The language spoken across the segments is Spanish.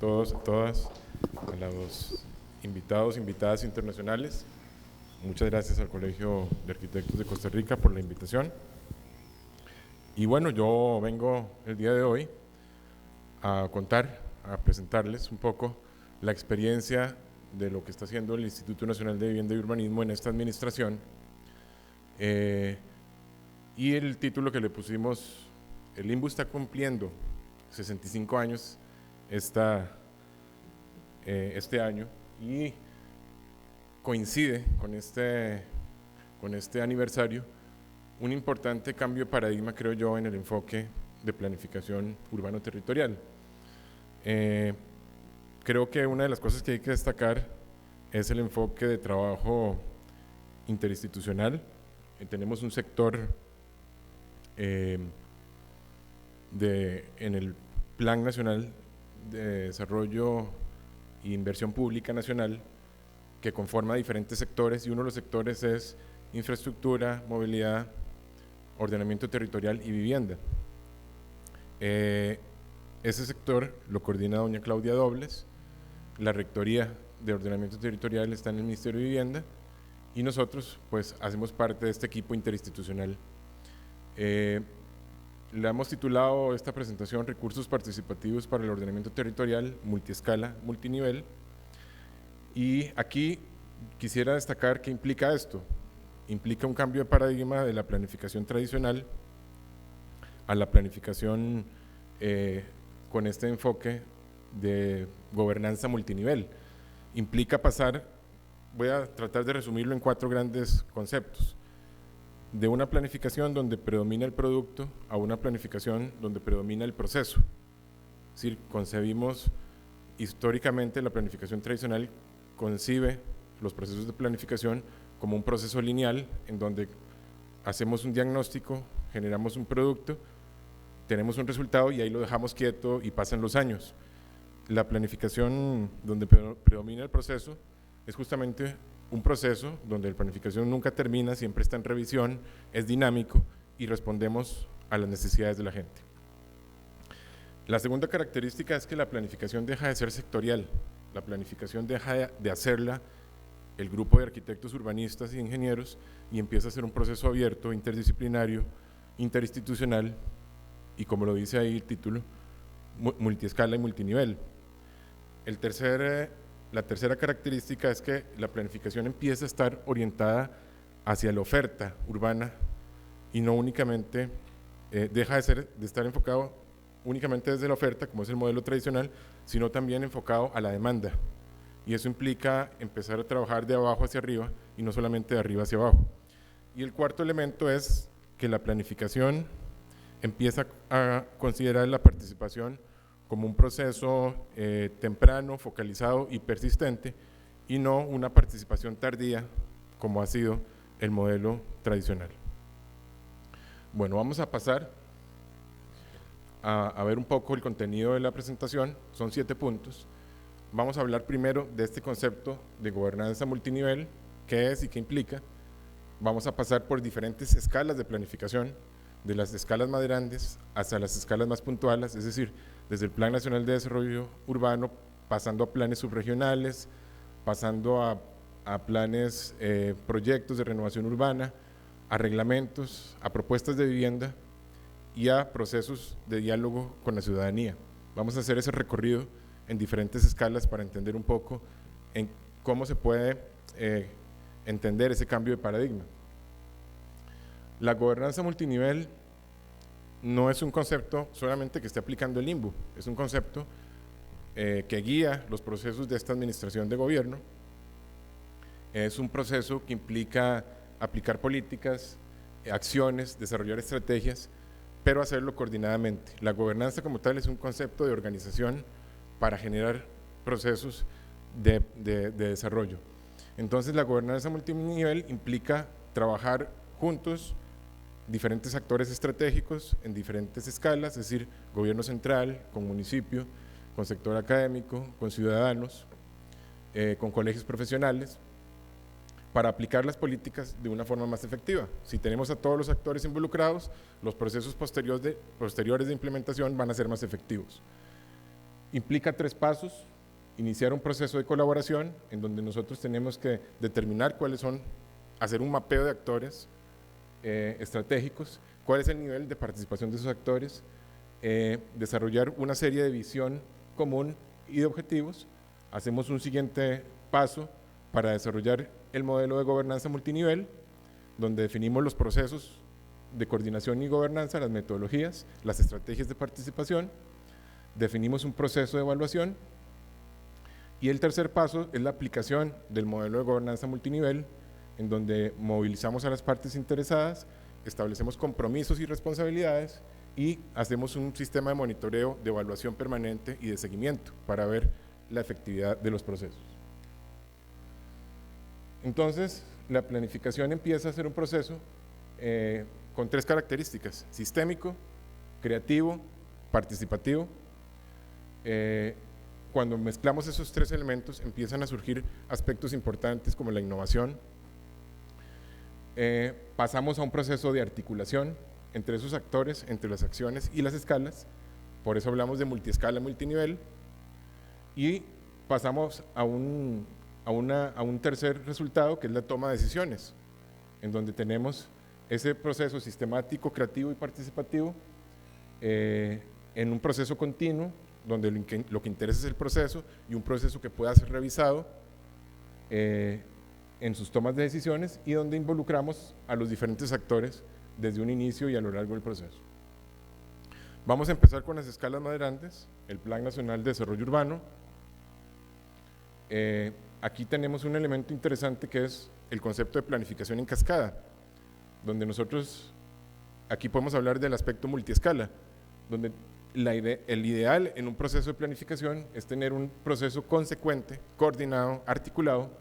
todos, a todas, a los invitados, invitadas internacionales. Muchas gracias al Colegio de Arquitectos de Costa Rica por la invitación. Y bueno, yo vengo el día de hoy a presentarles un poco la experiencia de lo que está haciendo el Instituto Nacional de Vivienda y Urbanismo en esta administración. Y el título que le pusimos, el INVU está cumpliendo 65 años este año, y coincide con este aniversario un importante cambio de paradigma, creo yo, en el enfoque de planificación urbano-territorial. Creo que una de las cosas que hay que destacar es el enfoque de trabajo interinstitucional. Tenemos un sector en el Plan Nacional de Desarrollo e Inversión Pública Nacional que conforma diferentes sectores, y uno de los sectores es infraestructura, movilidad, ordenamiento territorial y vivienda. Ese sector lo coordina doña Claudia Dobles, la Rectoría de Ordenamiento Territorial está en el Ministerio de Vivienda, y nosotros pues hacemos parte de este equipo interinstitucional. Le hemos titulado esta presentación Recursos Participativos para el Ordenamiento Territorial, Multiescala, Multinivel, y aquí quisiera destacar qué implica esto. Implica un cambio de paradigma de la planificación tradicional a la planificación con este enfoque de gobernanza multinivel. Implica pasar, voy a tratar de resumirlo en 4 grandes conceptos: de una planificación donde predomina el producto a una planificación donde predomina el proceso. Es decir, concebimos históricamente, la planificación tradicional concibe los procesos de planificación como un proceso lineal en donde hacemos un diagnóstico, generamos un producto, tenemos un resultado y ahí lo dejamos quieto y pasan los años. La planificación donde predomina el proceso es justamente un proceso donde la planificación nunca termina, siempre está en revisión, es dinámico y respondemos a las necesidades de la gente. La segunda característica es que la planificación deja de ser sectorial, la planificación deja de hacerla el grupo de arquitectos, urbanistas y ingenieros y empieza a ser un proceso abierto, interdisciplinario, interinstitucional y, como lo dice ahí el título, multiescala y multinivel. La tercera característica es que la planificación empieza a estar orientada hacia la oferta urbana y no únicamente, deja de estar enfocado únicamente desde la oferta, como es el modelo tradicional, sino también enfocado a la demanda. Y eso implica empezar a trabajar de abajo hacia arriba y no solamente de arriba hacia abajo. Y el cuarto elemento es que la planificación empieza a considerar la participación como un proceso temprano, focalizado y persistente, y no una participación tardía como ha sido el modelo tradicional. Bueno, vamos a pasar a ver un poco el contenido de la presentación. Son 7 puntos. Vamos a hablar primero de este concepto de gobernanza multinivel, qué es y qué implica. Vamos a pasar por diferentes escalas de planificación, de las escalas más grandes hasta las escalas más puntuales, es decir, desde el Plan Nacional de Desarrollo Urbano, pasando a planes subregionales, pasando a planes, proyectos de renovación urbana, a reglamentos, a propuestas de vivienda y a procesos de diálogo con la ciudadanía. Vamos a hacer ese recorrido en diferentes escalas para entender un poco en cómo se puede entender ese cambio de paradigma. La gobernanza multinivel no es un concepto solamente que esté aplicando el INVU, es un concepto que guía los procesos de esta administración de gobierno. Es un proceso que implica aplicar políticas, acciones, desarrollar estrategias, pero hacerlo coordinadamente. La gobernanza como tal es un concepto de organización para generar procesos de desarrollo. Entonces, la gobernanza multinivel implica trabajar juntos diferentes actores estratégicos en diferentes escalas, es decir, gobierno central, con municipio, con sector académico, con ciudadanos, con colegios profesionales, para aplicar las políticas de una forma más efectiva. Si tenemos a todos los actores involucrados, los procesos posteriores de implementación van a ser más efectivos. Implica 3 pasos: iniciar un proceso de colaboración en donde nosotros tenemos que determinar cuáles son, hacer un mapeo de actores estratégicos, cuál es el nivel de participación de esos actores, desarrollar una serie de visión común y de objetivos. Hacemos un siguiente paso para desarrollar el modelo de gobernanza multinivel, donde definimos los procesos de coordinación y gobernanza, las metodologías, las estrategias de participación, definimos un proceso de evaluación, y el tercer paso es la aplicación del modelo de gobernanza multinivel, en donde movilizamos a las partes interesadas, establecemos compromisos y responsabilidades y hacemos un sistema de monitoreo, de evaluación permanente y de seguimiento para ver la efectividad de los procesos. Entonces, la planificación empieza a ser un proceso con 3 características: sistémico, creativo, participativo. Cuando mezclamos esos 3 elementos, empiezan a surgir aspectos importantes como la innovación. Pasamos a un proceso de articulación entre esos actores, entre las acciones y las escalas, por eso hablamos de multiescala, multinivel, y pasamos a un tercer resultado, que es la toma de decisiones, en donde tenemos ese proceso sistemático, creativo y participativo en un proceso continuo, donde lo que interesa es el proceso, y un proceso que pueda ser revisado en sus tomas de decisiones, y donde involucramos a los diferentes actores desde un inicio y a lo largo del proceso. Vamos a empezar con las escalas más grandes: el Plan Nacional de Desarrollo Urbano. Aquí tenemos un elemento interesante que es el concepto de planificación en cascada, donde nosotros aquí podemos hablar del aspecto multiescala, donde el ideal en un proceso de planificación es tener un proceso consecuente, coordinado, articulado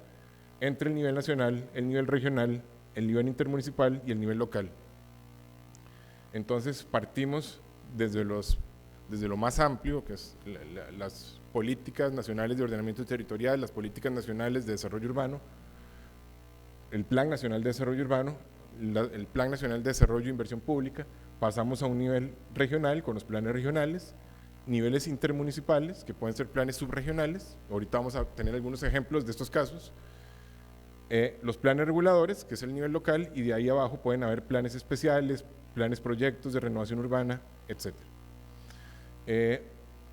entre el nivel nacional, el nivel regional, el nivel intermunicipal y el nivel local. Entonces partimos desde lo más amplio, que es las políticas nacionales de ordenamiento territorial, las políticas nacionales de desarrollo urbano, el Plan Nacional de Desarrollo Urbano, el Plan Nacional de Desarrollo e Inversión Pública. Pasamos a un nivel regional con los planes regionales, niveles intermunicipales, que pueden ser planes subregionales, ahorita vamos a tener algunos ejemplos de estos casos, los planes reguladores, que es el nivel local, y de ahí abajo pueden haber planes especiales, planes proyectos de renovación urbana, etc.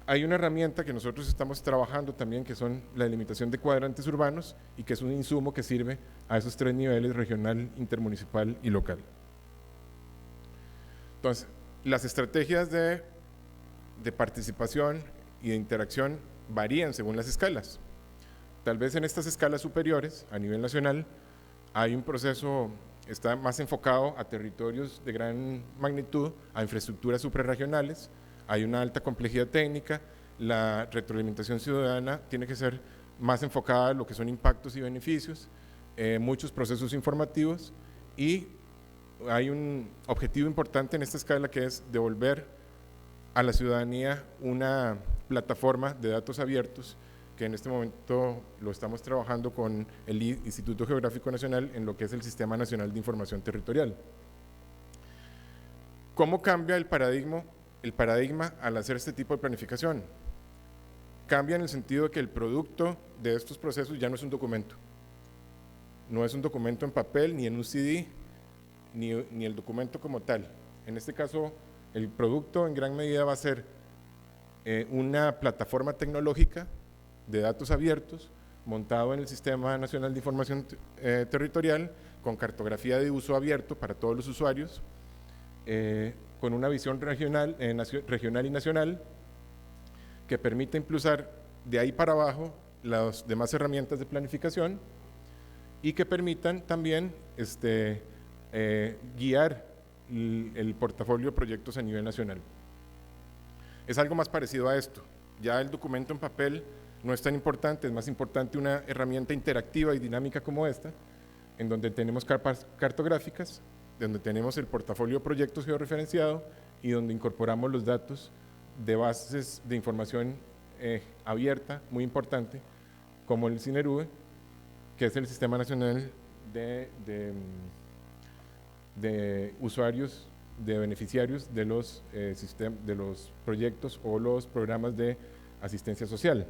Hay una herramienta que nosotros estamos trabajando también, que son la delimitación de cuadrantes urbanos, y que es un insumo que sirve a esos 3 niveles: regional, intermunicipal y local. Entonces, las estrategias de participación y de interacción varían según las escalas. Tal vez en estas escalas superiores, a nivel nacional, hay un proceso, está más enfocado a territorios de gran magnitud, a infraestructuras suprarregionales, hay una alta complejidad técnica, la retroalimentación ciudadana tiene que ser más enfocada a lo que son impactos y beneficios, muchos procesos informativos, y hay un objetivo importante en esta escala, que es devolver a la ciudadanía una plataforma de datos abiertos, que en este momento lo estamos trabajando con el Instituto Geográfico Nacional en lo que es el Sistema Nacional de Información Territorial. ¿Cómo cambia el paradigma al hacer este tipo de planificación? Cambia en el sentido de que el producto de estos procesos ya no es un documento. No es un documento en papel, ni en un CD, ni el documento como tal. En este caso, el producto en gran medida va a ser una plataforma tecnológica de datos abiertos, montado en el Sistema Nacional de Información Territorial, con cartografía de uso abierto para todos los usuarios, con una visión regional y nacional, que permite impulsar de ahí para abajo las demás herramientas de planificación, y que permitan también guiar el portafolio de proyectos a nivel nacional. Es algo más parecido a esto. Ya el documento en papel no es tan importante, es más importante una herramienta interactiva y dinámica como esta, en donde tenemos capas cartográficas, donde tenemos el portafolio de proyectos georreferenciado, y donde incorporamos los datos de bases de información abierta, muy importante, como el SINERUVE, que es el Sistema Nacional de usuarios, de beneficiarios de los proyectos o los programas de asistencia social.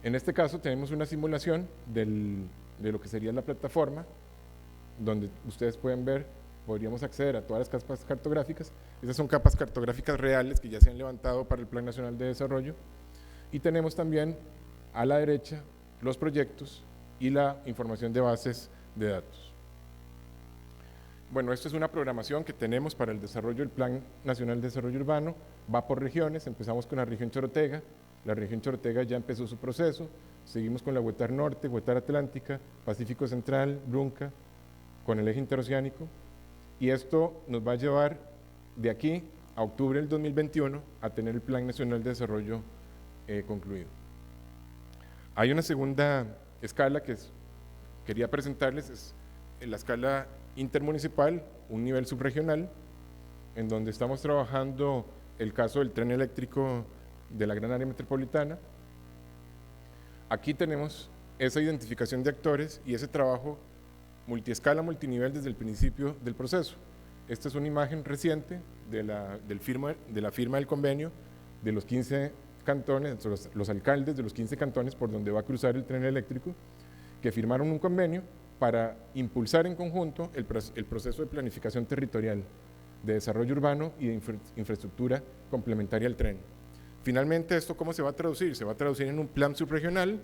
En este caso tenemos una simulación de lo que sería la plataforma, donde ustedes pueden ver, podríamos acceder a todas las capas cartográficas. Esas son capas cartográficas reales que ya se han levantado para el Plan Nacional de Desarrollo, y tenemos también a la derecha los proyectos y la información de bases de datos. Bueno, esto es una programación que tenemos para el desarrollo del Plan Nacional de Desarrollo Urbano. Va por regiones, empezamos con la región Chorotega. La región Chorotega ya empezó su proceso, seguimos con la Huetar Norte, Huetar Atlántica, Pacífico Central, Brunca, con el eje interoceánico, y esto nos va a llevar de aquí a octubre del 2021 a tener el Plan Nacional de Desarrollo concluido. Hay una segunda escala que quería presentarles, es la escala intermunicipal, un nivel subregional, en donde estamos trabajando el caso del tren eléctrico de la gran área metropolitana. Aquí tenemos esa identificación de actores y ese trabajo multiescala, multinivel desde el principio del proceso. Esta es una imagen reciente de la firma del convenio de los 15 cantones, los alcaldes de los 15 cantones por donde va a cruzar el tren eléctrico, que firmaron un convenio para impulsar en conjunto el proceso de planificación territorial, de desarrollo urbano y de infraestructura complementaria al tren. Finalmente, ¿esto cómo se va a traducir? Se va a traducir en un plan subregional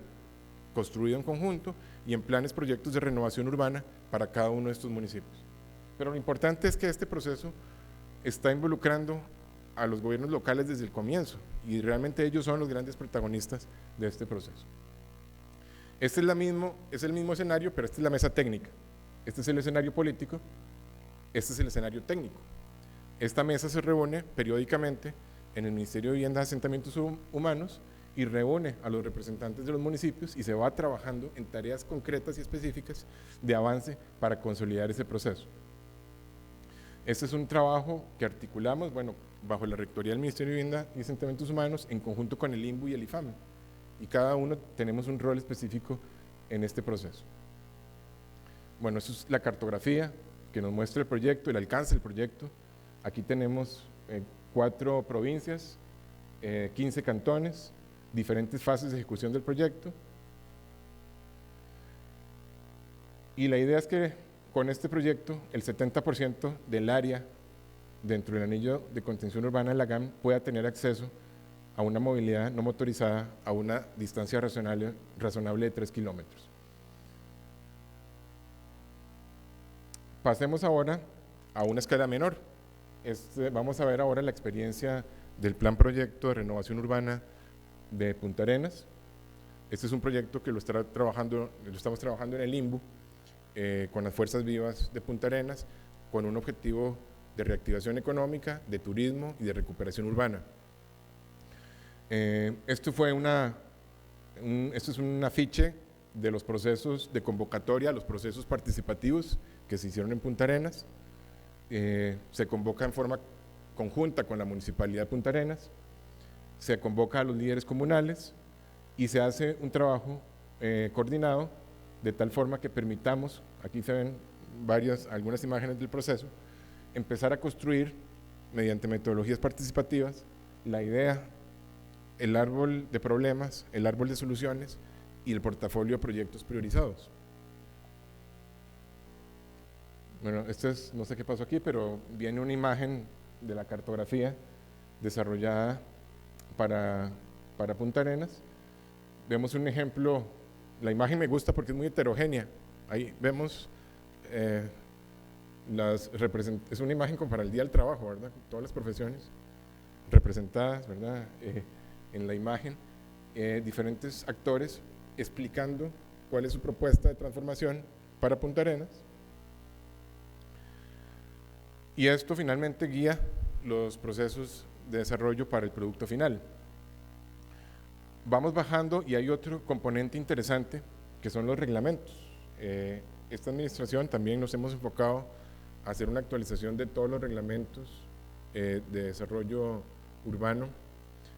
construido en conjunto y en planes, proyectos de renovación urbana para cada uno de estos municipios. Pero lo importante es que este proceso está involucrando a los gobiernos locales desde el comienzo, y realmente ellos son los grandes protagonistas de este proceso. Este es el mismo escenario, pero esta es la mesa técnica. Este es el escenario político, este es el escenario técnico. Esta mesa se reúne periódicamente en el Ministerio de Vivienda y Asentamientos Humanos y reúne a los representantes de los municipios y se va trabajando en tareas concretas y específicas de avance para consolidar ese proceso. Este es un trabajo que articulamos, bueno, bajo la rectoría del Ministerio de Vivienda y Asentamientos Humanos en conjunto con el INBU y el IFAM, y cada uno tenemos un rol específico en este proceso. Bueno, eso es la cartografía que nos muestra el proyecto, el alcance del proyecto. Aquí tenemos 4 provincias, 15 cantones, diferentes fases de ejecución del proyecto. Y la idea es que con este proyecto el 70% del área dentro del anillo de contención urbana de la GAM pueda tener acceso a una movilidad no motorizada a una distancia razonable de 3 kilómetros. Pasemos ahora a una escala menor. Vamos a ver ahora la experiencia del plan proyecto de renovación urbana de Punta Arenas. Este es un proyecto que lo estamos trabajando en el INBU con las fuerzas vivas de Punta Arenas, con un objetivo de reactivación económica, de turismo y de recuperación urbana. Esto es un afiche de los procesos de convocatoria, los procesos participativos que se hicieron en Punta Arenas. Se convoca en forma conjunta con la Municipalidad de Punta Arenas, se convoca a los líderes comunales y se hace un trabajo coordinado de tal forma que permitamos, aquí se ven algunas imágenes del proceso, empezar a construir mediante metodologías participativas la idea, el árbol de problemas, el árbol de soluciones y el portafolio de proyectos priorizados. Bueno, no sé qué pasó aquí, pero viene una imagen de la cartografía desarrollada para Punta Arenas. Vemos un ejemplo, la imagen me gusta porque es muy heterogénea. Ahí vemos, es una imagen como para el Día del Trabajo, ¿verdad? Todas las profesiones representadas, ¿verdad? En la imagen, diferentes actores explicando cuál es su propuesta de transformación para Punta Arenas. Y esto finalmente guía los procesos de desarrollo para el producto final. Vamos bajando y hay otro componente interesante que son los reglamentos. Esta administración también nos hemos enfocado a hacer una actualización de todos los reglamentos de desarrollo urbano.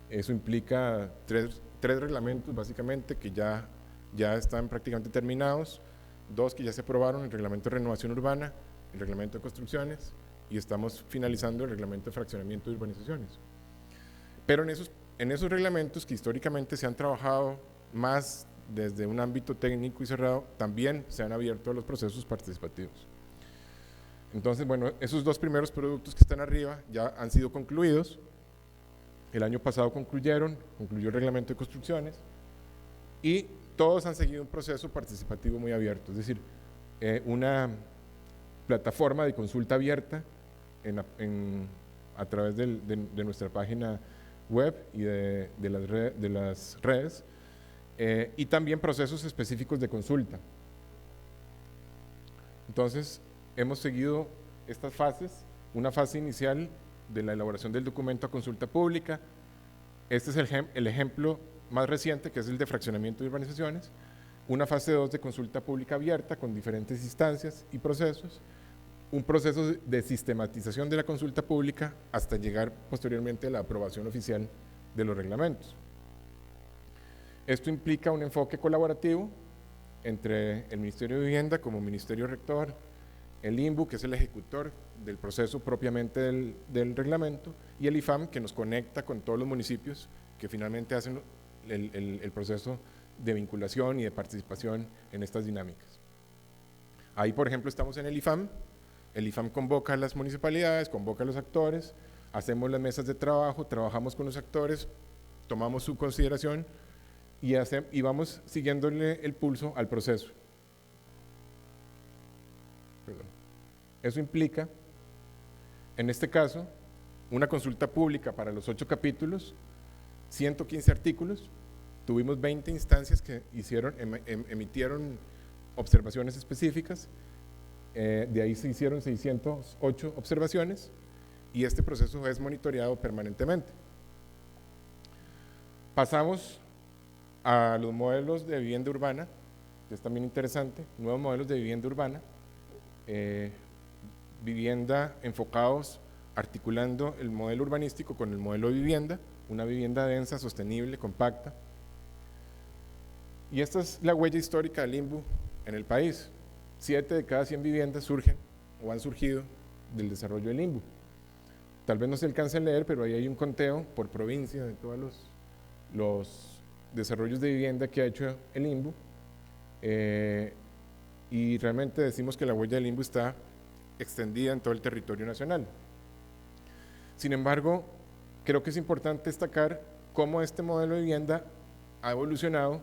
Eso implica tres reglamentos básicamente que ya están prácticamente terminados, 2 que ya se aprobaron, el reglamento de renovación urbana, el reglamento de construcciones, y estamos finalizando el reglamento de fraccionamiento de urbanizaciones. Pero en esos en esos reglamentos que históricamente se han trabajado más desde un ámbito técnico y cerrado, también se han abierto a los procesos participativos. Entonces, bueno, esos dos primeros productos que están arriba ya han sido concluidos. El año pasado concluyó el reglamento de construcciones y todos han seguido un proceso participativo muy abierto, es decir, una plataforma de consulta abierta a través de nuestra página web y de las redes, y también procesos específicos de consulta. Entonces, hemos seguido estas fases, una fase inicial de la elaboración del documento a consulta pública. Este es el ejemplo más reciente, que es el de fraccionamiento de urbanizaciones, una fase 2 de consulta pública abierta con diferentes instancias y procesos, un proceso de sistematización de la consulta pública hasta llegar posteriormente a la aprobación oficial de los reglamentos. Esto implica un enfoque colaborativo entre el Ministerio de Vivienda como Ministerio Rector, el INBU, que es el ejecutor del proceso propiamente del reglamento, y el IFAM, que nos conecta con todos los municipios que finalmente hacen el proceso de vinculación y de participación en estas dinámicas. Ahí, por ejemplo, estamos en el IFAM convoca a las municipalidades, convoca a los actores, hacemos las mesas de trabajo, trabajamos con los actores, tomamos su consideración y vamos siguiéndole el pulso al proceso. Eso implica, en este caso, una consulta pública para los 8 capítulos, 115 artículos, tuvimos 20 instancias que emitieron observaciones específicas, de ahí se hicieron 608 observaciones y este proceso es monitoreado permanentemente. Pasamos a los modelos de vivienda urbana, que es también interesante, nuevos modelos de vivienda urbana, vivienda enfocados, articulando el modelo urbanístico con el modelo de vivienda, una vivienda densa, sostenible, compacta. Y esta es la huella histórica del INBU en el país. 7 de cada 100 viviendas surgen o han surgido del desarrollo del INBU. Tal vez no se alcance a leer, pero ahí hay un conteo por provincia de todos los desarrollos de vivienda que ha hecho el INBU, y realmente decimos que la huella del INBU está extendida en todo el territorio nacional. Sin embargo, creo que es importante destacar cómo este modelo de vivienda ha evolucionado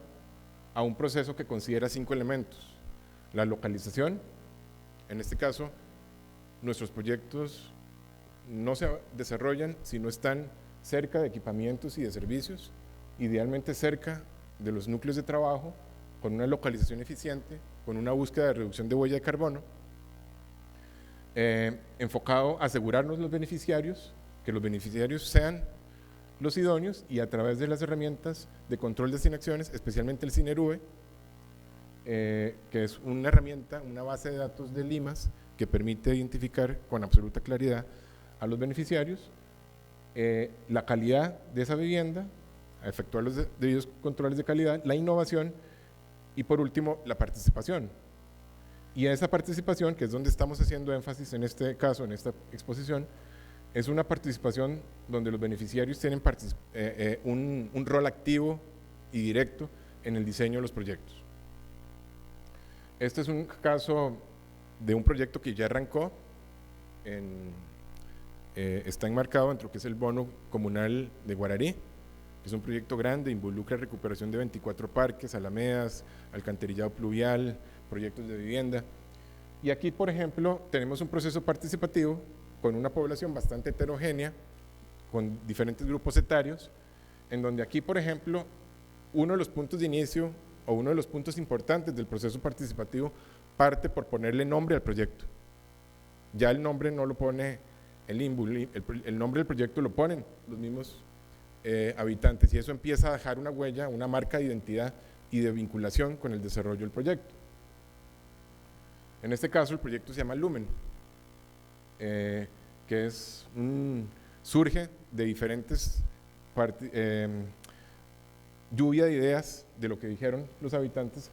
a un proceso que considera 5 elementos. La localización, en este caso, nuestros proyectos no se desarrollan si no están cerca de equipamientos y de servicios, idealmente cerca de los núcleos de trabajo, con una localización eficiente, con una búsqueda de reducción de huella de carbono, enfocado a asegurarnos los beneficiarios, que los beneficiarios sean los idóneos y a través de las herramientas de control de asignaciones, especialmente el CINERUVE, que es una herramienta, una base de datos de limas que permite identificar con absoluta claridad a los beneficiarios, la calidad de esa vivienda, a efectuar los debidos controles de calidad, la innovación y por último la participación. Y esa participación, que es donde estamos haciendo énfasis en este caso, en esta exposición, es una participación donde los beneficiarios tienen un rol activo y directo en el diseño de los proyectos. Este es un caso de un proyecto que ya arrancó, está enmarcado entre lo que es el bono comunal de Guararí, que es un proyecto grande, involucra recuperación de 24 parques, alamedas, alcantarillado pluvial, proyectos de vivienda. Y aquí, por ejemplo, tenemos un proceso participativo con una población bastante heterogénea, con diferentes grupos etarios, en donde aquí, por ejemplo, uno de los puntos de inicio o uno de los puntos importantes del proceso participativo parte por ponerle nombre al proyecto. Ya el nombre no lo pone el INBU, el nombre del proyecto lo ponen los mismos habitantes, y eso empieza a dejar una huella, una marca de identidad y de vinculación con el desarrollo del proyecto. En este caso el proyecto se llama Lumen, que surge de diferentes lluvia de ideas de lo que dijeron los habitantes,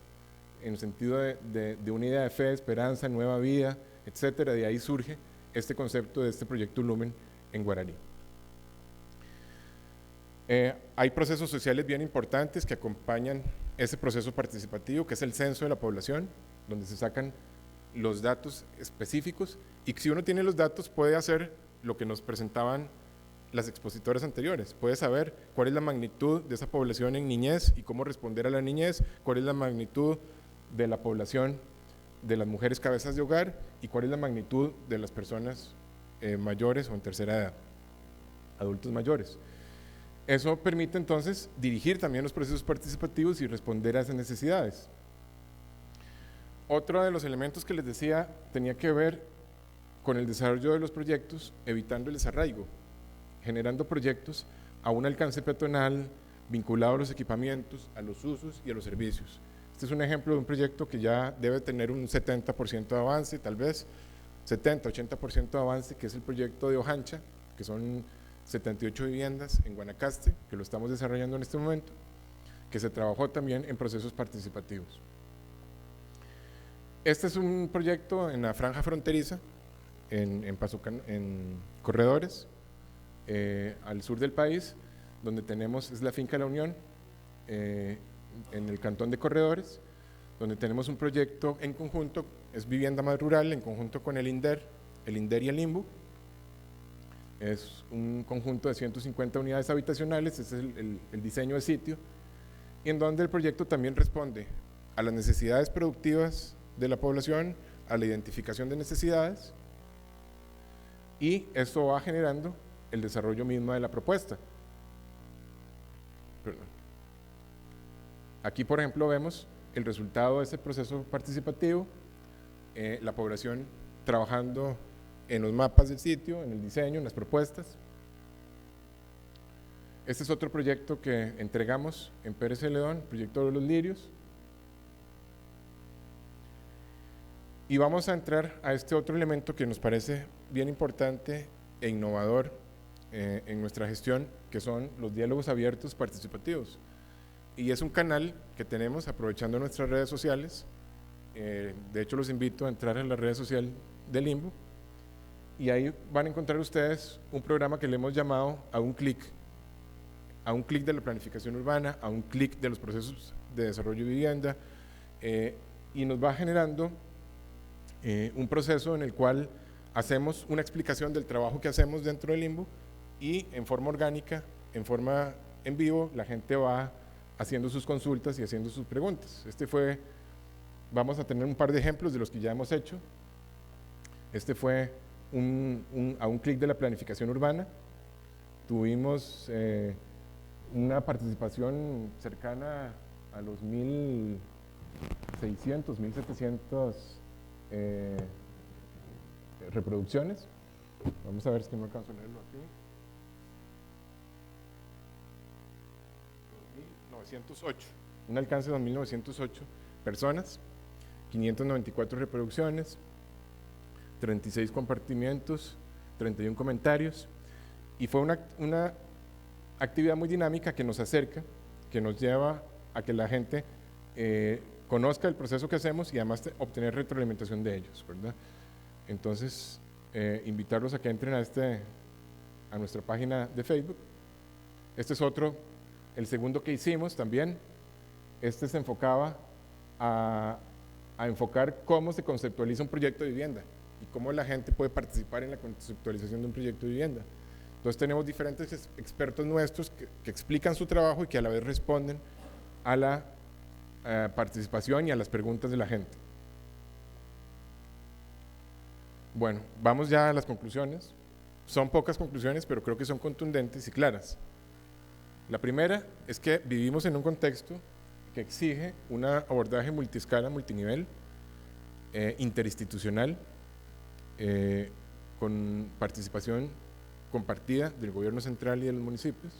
en el sentido de una idea de fe, esperanza, nueva vida, etcétera. De ahí surge este concepto de este proyecto Lumen en Guaraní. Hay procesos sociales bien importantes que acompañan ese proceso participativo, que es el censo de la población, donde se sacan los datos específicos, y si uno tiene los datos puede hacer lo que nos presentaban las expositoras anteriores, puede saber cuál es la magnitud de esa población en niñez y cómo responder a la niñez, cuál es la magnitud de la población de las mujeres cabezas de hogar y cuál es la magnitud de las personas mayores o en tercera edad, adultos mayores. Eso permite entonces dirigir también los procesos participativos y responder a esas necesidades. Otro de los elementos que les decía tenía que ver con el desarrollo de los proyectos, evitando el desarraigo, generando proyectos a un alcance peatonal, vinculado a los equipamientos, a los usos y a los servicios. Este es un ejemplo de un proyecto que ya debe tener un 70% de avance, tal vez 70-80% de avance, que es el proyecto de Ojancha, que son 78 viviendas en Guanacaste, que lo estamos desarrollando en este momento, que se trabajó también en procesos participativos. Este es un proyecto en la franja fronteriza, en Corredores, al sur del país, donde tenemos, es la finca La Unión, en el cantón de Corredores, donde tenemos un proyecto en conjunto, es vivienda más rural, en conjunto con el INDER y el INBU. Es un conjunto de 150 unidades habitacionales, ese es el diseño de sitio, y en donde el proyecto también responde a las necesidades productivas de la población, a la identificación de necesidades, y esto va generando el desarrollo mismo de la propuesta. Perdón. Aquí, por ejemplo, vemos el resultado de ese proceso participativo, la población trabajando en los mapas del sitio, en el diseño, en las propuestas. Este es otro proyecto que entregamos en Pérez Celedón, el proyecto de los lirios. Y vamos a entrar a este otro elemento que nos parece bien importante e innovador en nuestra gestión, que son los diálogos abiertos participativos. Y es un canal que tenemos aprovechando nuestras redes sociales. De hecho, los invito a entrar en la red social del INBU y ahí van a encontrar ustedes un programa que le hemos llamado a un clic de la planificación urbana, a un clic de los procesos de desarrollo de vivienda, y nos va generando un proceso en el cual hacemos una explicación del trabajo que hacemos dentro del INBU y en forma orgánica, en forma en vivo, la gente va haciendo sus consultas y haciendo sus preguntas. Vamos a tener un par de ejemplos de los que ya hemos hecho. Este fue a un clic de la planificación urbana. Tuvimos una participación cercana a los 1.600, 1.700 reproducciones. Vamos a ver si no alcanzo a leerlo aquí. 2.908, un alcance de 2.908 personas, 594 reproducciones, 36 compartimientos, 31 comentarios, y fue una actividad muy dinámica que nos acerca, que nos lleva a que la gente conozca el proceso que hacemos y además obtener retroalimentación de ellos, ¿verdad? Entonces, invitarlos a que entren a nuestra página de Facebook. Este es el segundo que hicimos también. Este se enfocaba a enfocar cómo se conceptualiza un proyecto de vivienda y cómo la gente puede participar en la conceptualización de un proyecto de vivienda. Entonces tenemos diferentes expertos nuestros que explican su trabajo y que a la vez responden a la participación y a las preguntas de la gente. Bueno, vamos ya a las conclusiones. Son pocas conclusiones, pero creo que son contundentes y claras. La primera es que vivimos en un contexto que exige un abordaje multiescala, multinivel, interinstitucional, con participación compartida del gobierno central y de los municipios.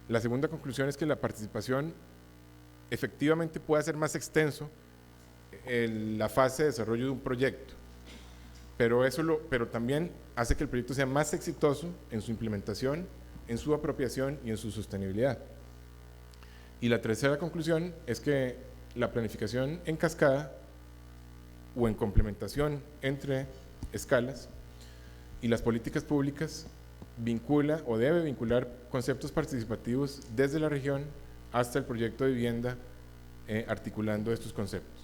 La segunda conclusión es que la participación efectivamente puede hacer más extenso la fase de desarrollo de un proyecto, pero también hace que el proyecto sea más exitoso en su implementación, en su apropiación y en su sostenibilidad. Y la tercera conclusión es que la planificación en cascada o en complementación entre escalas y las políticas públicas vincula o debe vincular conceptos participativos desde la región hasta el proyecto de vivienda, articulando estos conceptos.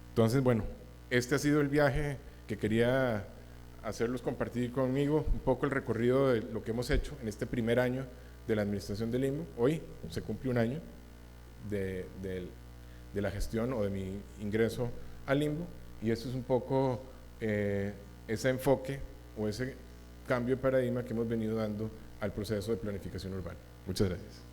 Entonces, bueno, este ha sido el viaje que quería hacerlos compartir conmigo, un poco el recorrido de lo que hemos hecho en este primer año de la administración del limbo. Hoy se cumple un año de la gestión o de mi ingreso al limbo, y eso es un poco ese enfoque o ese cambio de paradigma que hemos venido dando al proceso de planificación urbana. Muchas gracias.